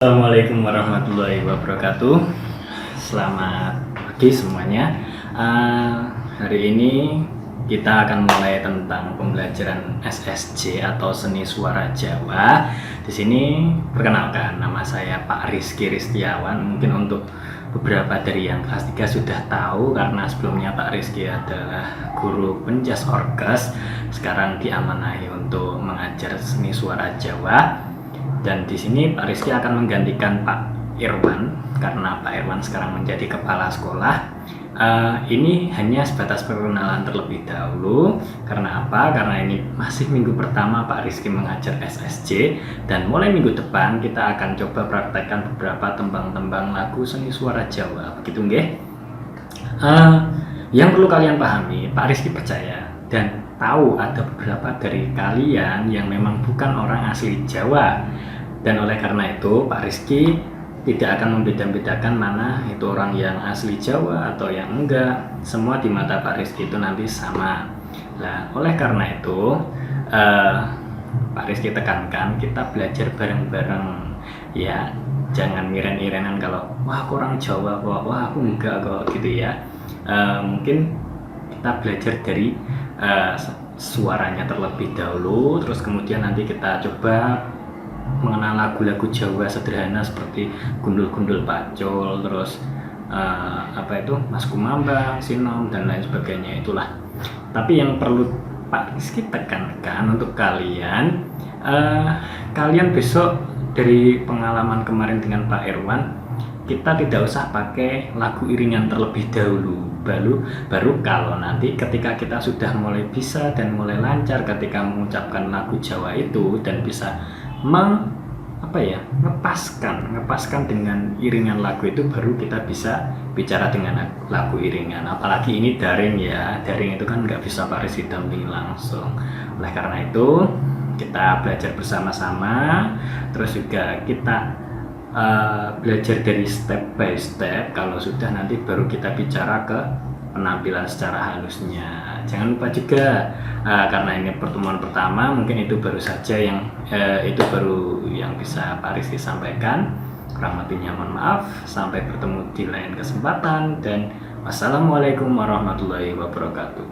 Assalamualaikum warahmatullahi wabarakatuh. Selamat pagi semuanya. Hari ini kita akan mulai tentang pembelajaran SSJ atau Seni Suara Jawa. Di sini perkenalkan, nama saya Pak Rizky Ristiawan. Mungkin untuk beberapa dari yang kelas 3 sudah tahu karena sebelumnya Pak Rizky adalah guru penjas orkes. Sekarang diamanahi untuk mengajar Seni Suara Jawa. Dan di sini Pak Rizky akan menggantikan Pak Irwan karena Pak Irwan sekarang menjadi kepala sekolah. Ini hanya sebatas perkenalan terlebih dahulu. Karena apa? Karena ini masih minggu pertama Pak Rizky mengajar SSJ, dan mulai minggu depan kita akan coba praktekkan beberapa tembang-tembang lagu seni suara Jawa. Begitu nggih? Yang perlu kalian pahami, Pak Rizky percaya dan tahu ada beberapa dari kalian yang memang bukan orang asli Jawa, dan oleh karena itu Pak Rizky tidak akan membeda-bedakan mana itu orang yang asli Jawa atau yang enggak. Semua di mata Pak Rizky itu nanti sama. Nah, oleh karena itu Pak Rizky tekankan kita belajar bareng-bareng ya, jangan iren-irenan kalau wah aku orang Jawa kok, wah aku enggak kok gitu ya. Mungkin kita belajar dari suaranya terlebih dahulu, terus kemudian nanti kita coba mengenal lagu-lagu Jawa sederhana seperti Gundul-Gundul Pacul, terus Mas Kumambang, Sinom, dan lain sebagainya itulah. Tapi yang perlu Pak Rizky tekankan untuk kalian, kalian besok dari pengalaman kemarin dengan Pak Irwan, kita tidak usah pakai lagu iringan terlebih dahulu. Baru kalau nanti ketika kita sudah mulai bisa dan mulai lancar ketika mengucapkan lagu Jawa itu dan bisa ngepaskan dengan iringan lagu itu, baru kita bisa bicara dengan lagu iringan. Apalagi ini daring ya, daring itu kan nggak bisa Pak Rizky dampingi langsung. Oleh karena itu kita belajar bersama-sama, terus juga kita belajar dari step by step. Kalau sudah, nanti baru kita bicara ke penampilan secara halusnya. Jangan lupa juga karena ini pertemuan pertama, mungkin itu baru saja yang bisa Pak Rizky sampaikan. Kurang lebihnya mohon maaf. Sampai bertemu di lain kesempatan, dan wassalamualaikum warahmatullahi wabarakatuh.